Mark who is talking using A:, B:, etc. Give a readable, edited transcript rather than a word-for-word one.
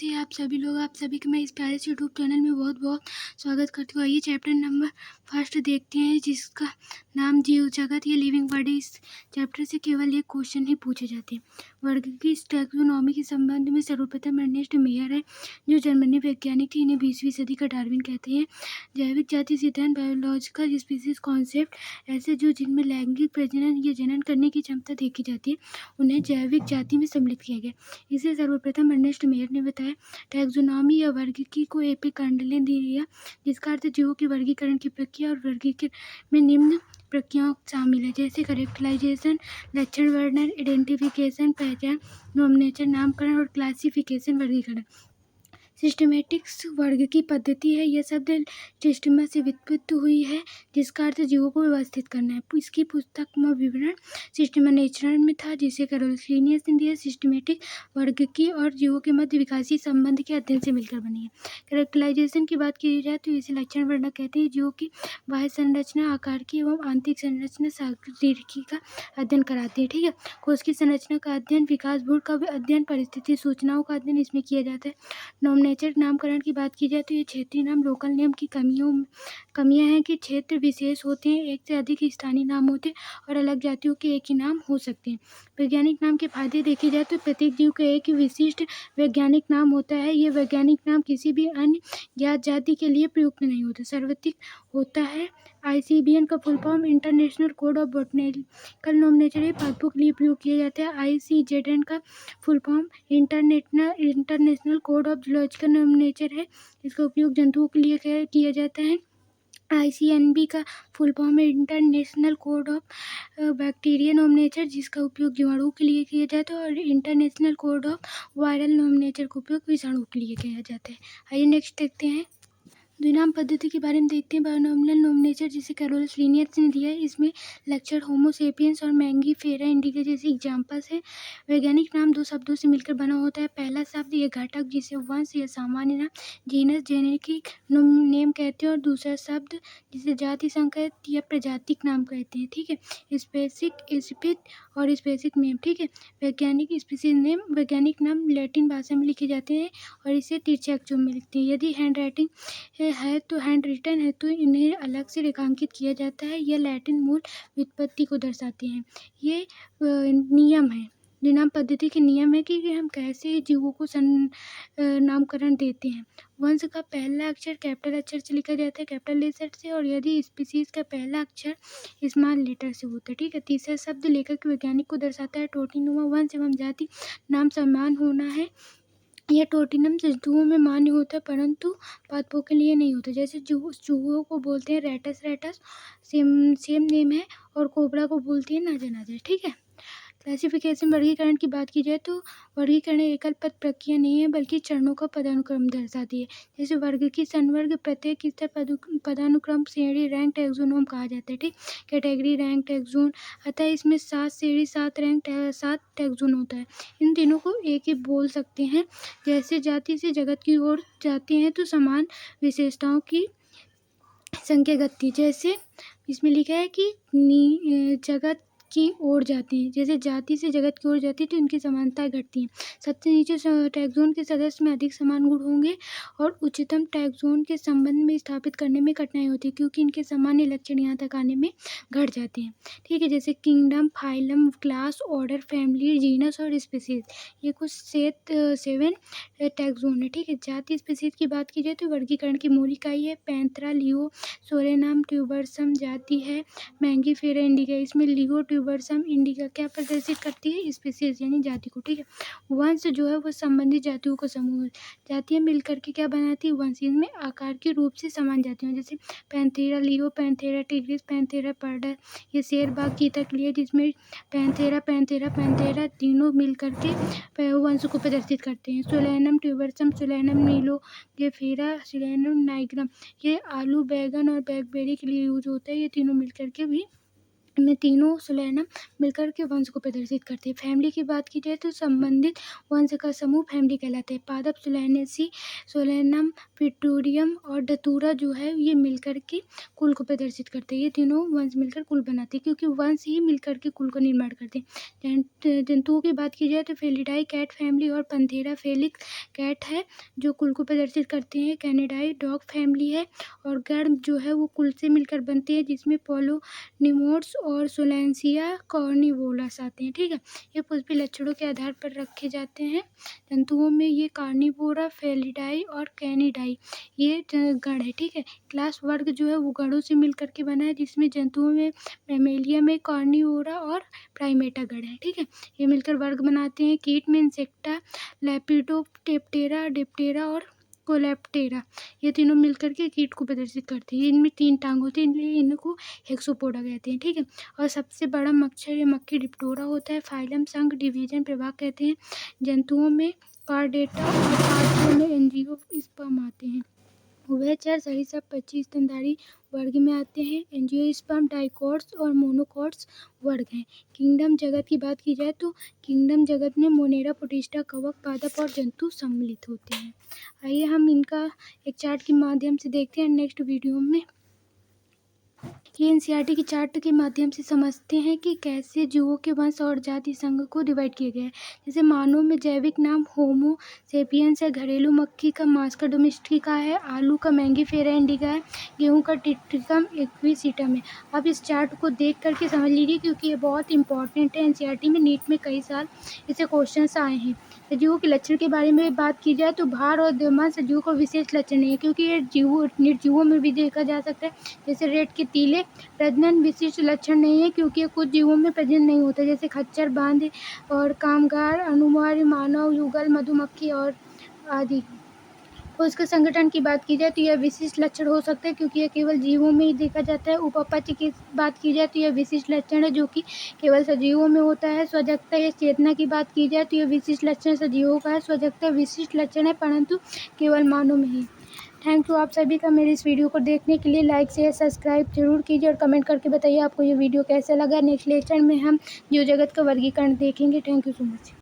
A: कैसे हैं आप सभी लोग। आप सभी का मैं इस प्यारे से यूट्यूब चैनल में बहुत बहुत स्वागत करती हूँ। आइए चैप्टर नंबर फर्स्ट देखते हैं, जिसका नाम जीव जगत या लिविंग बॉडी। इस चैप्टर से केवल एक क्वेश्चन ही पूछे जाते हैं। वर्ग की टैक्सोनॉमी के संबंध में सर्वप्रथम अर्नेस्ट मेयर है, जो जर्मनी वैज्ञानिक थे। इन्हें 20वीं सदी का डार्विन कहते हैं। जैविक जाति सिद्धांत बायोलॉजिकल स्पीसीज कॉन्सेप्ट ऐसे जो जिनमें लैंगिक प्रजनन या जनन करने की क्षमता देखी जाती है, उन्हें जैविक जाति में सम्मिलित किया गया। इसे सर्वप्रथम अर्नेस्ट मेयर ने बताया। टैक्सोनॉमी या वर्गीकी को एपिकंडले दिया, जिसका अर्थ जीवों के वर्गीकरण की प्रक्रिया और वर्गीकरण में निम्न प्रक्रियाओं शामिल है, जैसे करेक्टराइजेशन, लक्षण वर्णन, आइडेंटिफिकेशन पहचान, नॉमिनेशन नामकरण और क्लासिफिकेशन वर्गीकरण। सिस्टमेटिक्स वर्ग की पद्धति है। यह शब्द सिस्टमा से व्युत्पत्ति हुई है, जिसका अर्थ जीवों को व्यवस्थित करना है। इसकी पुस्तक में विवरण सिस्टमा नेचुरल में था, जिसे कैरोलस लिनियस ने दिया। सिस्टमेटिक वर्ग की और जीवों के मध्य विकासी संबंध के अध्ययन से मिलकर बनी है। कैरेक्टराइजेशन की बात की जाए तो इसे लक्षण वर्णन कहते हैं। जीवों की बाह्य संरचना, आकार की एवं आंतरिक संरचना, शारीरिकी का अध्ययन कराती है। ठीक है, कोश की संरचना का अध्ययन, विकास भूण का अध्ययन, परिस्थिति सूचनाओं का अध्ययन इसमें किया जाता है। नॉमिनेचर नामकरण की बात की जाए तो ये क्षेत्रीय नाम लोकल नेम की कमियां हैं कि क्षेत्र विशेष होते हैं, एक से अधिक स्थानीय नाम होते हैं और अलग जातियों के एक ही नाम हो सकते हैं। वैज्ञानिक नाम के फायदे देखे जाए तो प्रत्येक जीव का एक ही विशिष्ट वैज्ञानिक नाम होता है। ये वैज्ञानिक नाम किसी भी अन्य ज्ञात जाति के लिए प्रयुक्त नहीं होता, सार्वत्रिक होता है। ICBN का full form international code of botanical nomenclature है, पादपों के लिए प्रयोग किया जाता है। ICZN का full form international code of zoological nomenclature है, इसका उपयोग जंतुओं के लिए किया जाता है। ICNB का फुल फॉर्म है इंटरनेशनल कोड ऑफ बैक्टीरिया नॉमिनेचर, जिसका उपयोग जीवाणुओं के लिए किया जाता है, और इंटरनेशनल कोड ऑफ वायरल नॉमिनेचर का उपयोग विषाणुओं के लिए किया जाता है। आइए नेक्स्ट देखते हैं, द्विनाम पद्धति के बारे में देखते हैं। बायोनॉमिनल नॉमिनेचर, जिसे कैरोलस लिनियस ने दिया है, इसमें लक्षण होमो सेपियंस और मैंगीफेरा इंडिका जैसे एग्जाम्पल्स हैं। वैज्ञानिक नाम दो शब्दों से मिलकर बना होता है। पहला शब्द ये घटक, जिसे वंश या सामान्य नाम जीनस जेनेटिक नेम कहते हैं, और दूसरा शब्द जिसे जाति संकेत या प्रजातिक नाम कहते हैं। ठीक है, स्पेसिक और स्पेसिक नेम। ठीक है, वैज्ञानिक स्पीसीज नेम, वैज्ञानिक नाम लैटिन भाषा में लिखे जाते हैं और इसे तिरछे अक्षरों में लिखते हैं। यदि हैंड राइटिंग है तो हैंड रिटन है तो इन्हें अलग से रेखांकित किया जाता है। यह लैटिन मूल व्युत्पत्ति को दर्शाते हैं। ये नियम है, द्विनाम पद्धति के नियम है कि हम कैसे जीवों को नामकरण देते हैं। वंश का पहला अक्षर कैपिटल अक्षर से लिखा जाता है, कैपिटल लेटर से, और यदि स्पीसीज का पहला अक्षर स्मॉल लेटर से होता है। ठीक है, तीसरा शब्द लेखक वैज्ञानिक को दर्शाता है। टोटीनुमा वंश एवं जाति नाम समान होना है। यह टोटिनम जंतुओं में मान्य होता है, परंतु पादपों के लिए नहीं होता। जैसे चूहों को बोलते हैं रेटस रेटस, सेम नेम है, और कोबरा को बोलते हैं नाजा नाजा। ठीक है, क्लासिफिकेशन वर्गीकरण की बात की जाए तो वर्गीकरण एकल पद प्रक्रिया नहीं है, बल्कि चरणों का पदानुक्रम दर्शाती है। जैसे वर्ग की संवर्ग प्रत्येक स्तर पदानुक्रम श्रेणी रैंक टैक्सोनोम कहा जाता है। ठीक, कैटेगरी रैंक टैक्सोन, अतः इसमें 7 श्रेणी 7 रैंक 7 टैक्सोन होता है। इन तीनों को एक ही बोल सकते हैं। जैसे जाति से जगत की ओर जाते हैं तो समान विशेषताओं की संख्या घटती है। जैसे इसमें लिखा है कि जगत की ओर जाते हैं, जैसे जाति से जगत की ओर जाती है तो इनकी समानताएं घटती हैं। सबसे नीचे टैक्सोन के सदस्य में अधिक समान गुण होंगे और उच्चतम टैक्सोन के संबंध में स्थापित करने में कठिनाई होती है, क्योंकि इनके सामान्य लक्षण यहाँ तक आने में घट जाते हैं। ठीक है, जैसे kingdom, phylum, class, order, family, genus और स्पीसीज, ये कुछ 7 टैक्सोन है। ठीक है, जाति स्पीसीज की बात की जाए तो वर्गीकरण की मूल इकाई है पैंथेरा, लियो, सोरेनाम, ट्यूबरसम जाति है। मैंगीफेरा इंडिका, इसमें लियो, ट्यूबरसम, इंडिका क्या प्रदर्शित करती है, स्पीसीज यानी जाति को। ठीक है, वंश जो है वो संबंधित जातियों का समूह है। जातियां मिलकर के क्या बनाती है, वंश। इनमें आकार के रूप से समान जातियां, जैसे Panthera leo, Panthera tigris, Panthera pardus. ये शेर बाघ की तकली, जिसमें पैंथेरा पैंथेरा पैंथेरा तीनों मिलकर के वंश को प्रदर्शित करते हैं। सोलैनम ट्यूबरसम, सोलैनम नीलोगेफेरा, सोलैनम नाइग्रम, ये आलू, बैगन और ब्लैकबेरी के लिए यूज होता है। ये तीनों मिलकर के भी में तीनों सोलैनम मिलकर के वंश को प्रदर्शित करते हैं। फैमिली की बात की जाए तो संबंधित वंश का समूह फैमिली कहलाता है। पादप सोलैनेसी, सोलैनम, पिटूरियम और डतूरा जो है ये मिलकर के कुल को प्रदर्शित करते हैं। ये तीनों वंश मिलकर कुल बनाते हैं, क्योंकि वंश ही मिलकर के कुल का निर्माण करते हैं। जंतुओं की बात की जाए तो फेलिडाई कैट फैमिली और पंथेरा फेलिक्स कैट है जो कुल को प्रदर्शित करते हैं। कैनिडाई डॉग फैमिली है और गर्म जो है वो कुल से मिलकर बनते हैं, जिसमें पोलोनिमोड्स और सोलैंसिया कार्निवोरस आते हैं। ठीक है, ये पुष्पीय लक्षणों के आधार पर रखे जाते हैं। जंतुओं में ये कार्निवोरा, फेलिडाई और कैनिडाई ये गण है। ठीक है, क्लास वर्ग जो है वो गणों से मिलकर के बना है, जिसमें जंतुओं में मैमेलिया में कार्निवोरा और प्राइमेटा गण है। ठीक है, ये मिलकर वर्ग बनाते हैं। कीट में इंसेक्टा, लेपिडोप्टेरा, डिप्टेरा और कोलेप्टेरा ये तीनों मिलकर के कीट को प्रदर्शित करते हैं। इनमें 3 टांग होती है, इसलिए इनको हेक्सोपोडा कहते हैं। ठीक है, और सबसे बड़ा मच्छर या मक्खी डिप्टोरा होता है। फाइलम, संघ, डिवीजन, प्रभाग कहते हैं। जंतुओं में कार्डेटा और आर्किया में एंजियोस्पर्म आते हैं। उभयचर सरीसृप 25 स्तनधारी वर्ग में आते हैं। एंजियोस्पर्म डाइकोट्स और मोनोकोट्स वर्ग हैं। किंगडम जगत की बात की जाए तो किंगडम जगत में मोनेरा, प्रोटिस्टा, कवक, पादप और जंतु सम्मिलित होते हैं। आइए हम इनका एक चार्ट के माध्यम से देखते हैं नेक्स्ट वीडियो में। ये एनसीईआरटी की चार्ट के माध्यम से समझते हैं कि कैसे जीवों के वंश और जाति संघ को डिवाइड किया गया है। जैसे मानव में जैविक नाम होमो सेपियंस है, घरेलू मक्खी का मास्का डोमेस्टिका है, आलू का मैंगीफेरा इंडिका है, गेहूं का टिट्रिकम एक्विसिटम है। अब इस चार्ट को देख करके समझ लीजिए, क्योंकि ये बहुत इंपॉर्टेंट है। एनसीईआरटी में नीट में कई साल इससे क्वेश्चन आए हैं। सजीवों के लक्षण के बारे में बात की जाए तो भार और द्रव्यमान सजीवों का विशेष लक्षण नहीं है, क्योंकि ये निर्जीवों में भी देखा जा सकता है। जैसे रेत के टीले प्रजनन विशिष्ट लक्षण नहीं है, क्योंकि कुछ जीवों में प्रजनन नहीं होता, जैसे खच्चर, बांध और कामगार, अनुमार, मानव, युगल, मधुमक्खी और आदि। और उसके संगठन की बात की जाए तो यह विशिष्ट लक्षण हो सकता है, क्योंकि यह केवल जीवों में ही देखा जाता है। उपपच की बात की जाए तो यह विशिष्ट लक्षण है, जो कि केवल सजीवों में होता है। स्वजगता या चेतना की बात की जाए तो यह विशिष्ट लक्षण सजीवों का है। स्वजगता विशिष्ट लक्षण है, परंतु केवल मानव में ही। थैंक यू आप सभी का मेरे इस वीडियो को देखने के लिए। लाइक शेयर सब्सक्राइब जरूर कीजिए और कमेंट करके बताइए आपको ये वीडियो कैसा लगा। नेक्स्ट लेक्चर में हम जीव जगत का वर्गीकरण देखेंगे। Thank you so much.